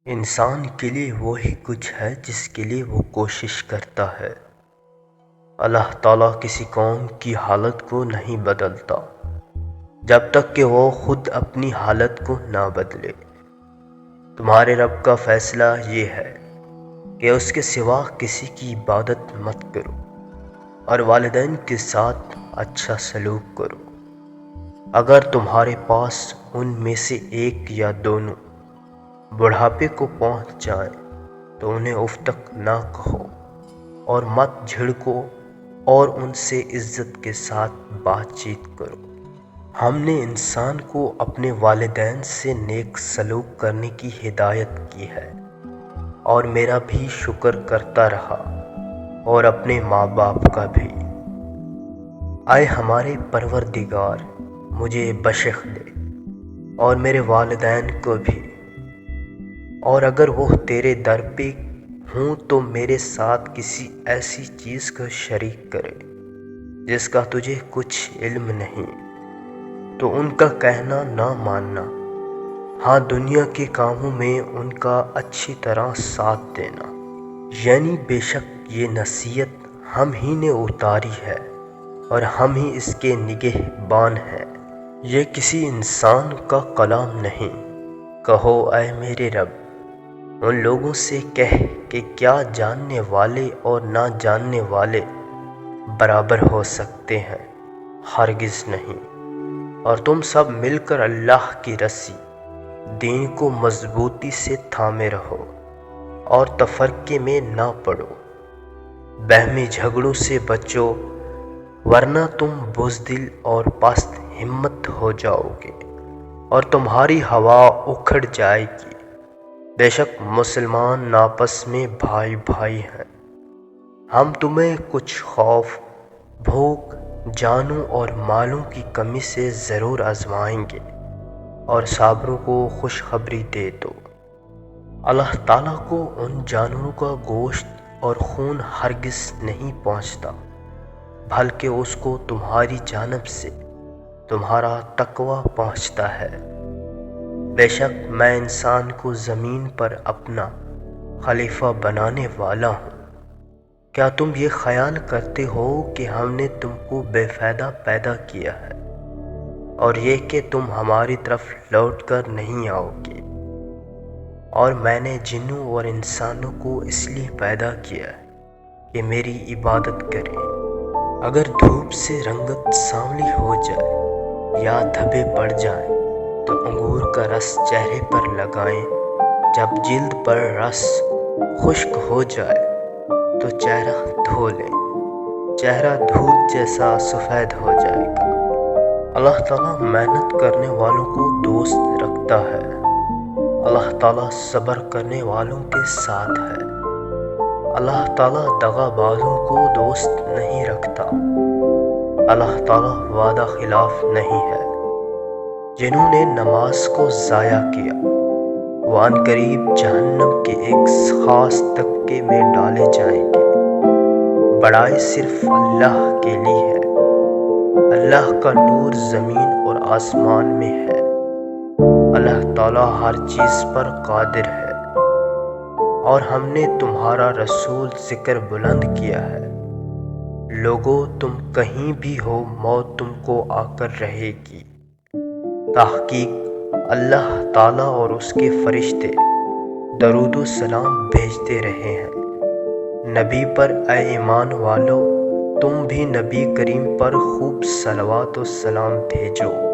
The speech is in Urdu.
انسان کے لیے وہی کچھ ہے جس کے لیے وہ کوشش کرتا ہے۔ اللہ تعالیٰ کسی قوم کی حالت کو نہیں بدلتا جب تک کہ وہ خود اپنی حالت کو نہ بدلے۔ تمہارے رب کا فیصلہ یہ ہے کہ اس کے سوا کسی کی عبادت مت کرو اور والدین کے ساتھ اچھا سلوک کرو۔ اگر تمہارے پاس ان میں سے ایک یا دونوں بڑھاپے کو پہنچ جائیں تو انہیں اف تک نہ کہو اور مت جھڑکو اور ان سے عزت کے ساتھ بات چیت کرو۔ ہم نے انسان کو اپنے والدین سے نیک سلوک کرنے کی ہدایت کی ہے اور میرا بھی شکر کرتا رہا اور اپنے ماں باپ کا بھی۔ اے ہمارے پروردگار، مجھے بخش دے اور میرے والدین کو بھی، اور اگر وہ تیرے در پہ ہوں تو میرے ساتھ کسی ایسی چیز کو شریک کرے جس کا تجھے کچھ علم نہیں تو ان کا کہنا نہ ماننا۔ ہاں، دنیا کے کاموں میں ان کا اچھی طرح ساتھ دینا، یعنی بے شک یہ نصیحت ہم ہی نے اتاری ہے اور ہم ہی اس کے نگہبان ہیں۔ یہ کسی انسان کا کلام نہیں۔ کہو اے میرے رب، ان لوگوں سے کہہ کہ کیا جاننے والے اور نہ جاننے والے برابر ہو سکتے ہیں؟ ہرگز نہیں۔ اور تم سب مل کر اللہ کی رسی دین کو مضبوطی سے تھامے رہو اور تفرقے میں نہ پڑو۔ باہمی جھگڑوں سے بچو ورنہ تم بزدل اور پست ہمت ہو جاؤ گے اور تمہاری ہوا اکھڑ جائے گی۔ بے شک مسلمان آپس میں بھائی بھائی ہیں۔ ہم تمہیں کچھ خوف، بھوک، جانوں اور مالوں کی کمی سے ضرور آزمائیں گے اور صابروں کو خوشخبری دے دو۔ اللہ تعالیٰ کو ان جانوروں کا گوشت اور خون ہرگز نہیں پہنچتا، بلکہ اس کو تمہاری جانب سے تمہارا تقوی پہنچتا ہے۔ بے شک میں انسان کو زمین پر اپنا خلیفہ بنانے والا ہوں۔ کیا تم یہ خیال کرتے ہو کہ ہم نے تم کو بے فائدہ پیدا کیا ہے اور یہ کہ تم ہماری طرف لوٹ کر نہیں آؤ گے؟ اور میں نے جنوں اور انسانوں کو اس لیے پیدا کیا ہے کہ میری عبادت کریں۔ اگر دھوپ سے رنگت سانولی ہو جائے یا دھبے پڑ جائیں تو انگور کا رس چہرے پر لگائیں۔ جب جلد پر رس خشک ہو جائے تو چہرہ دھو لیں، چہرہ دودھ جیسا سفید ہو جائے گا۔ اللہ تعالیٰ محنت کرنے والوں کو دوست رکھتا ہے۔ اللہ تعالیٰ صبر کرنے والوں کے ساتھ ہے۔ اللہ تعالیٰ دغا بازوں کو دوست نہیں رکھتا۔ اللہ تعالیٰ وعدہ خلاف نہیں ہے۔ جنہوں نے نماز کو ضائع کیا وہ عنقریب جہنم کے ایک خاص طبقے میں ڈالے جائیں گے۔ بڑائی صرف اللہ کے لیے ہے۔ اللہ کا نور زمین اور آسمان میں ہے۔ اللہ تعالیٰ ہر چیز پر قادر ہے۔ اور ہم نے تمہارا رسول ذکر بلند کیا ہے۔ لوگو، تم کہیں بھی ہو، موت تم کو آ کر رہے گی۔ تحقیق اللہ تعالیٰ اور اس کے فرشتے درود و سلام بھیجتے رہے ہیں نبی پر۔ اے ایمان والو، تم بھی نبی کریم پر خوب صلوات و سلام بھیجو۔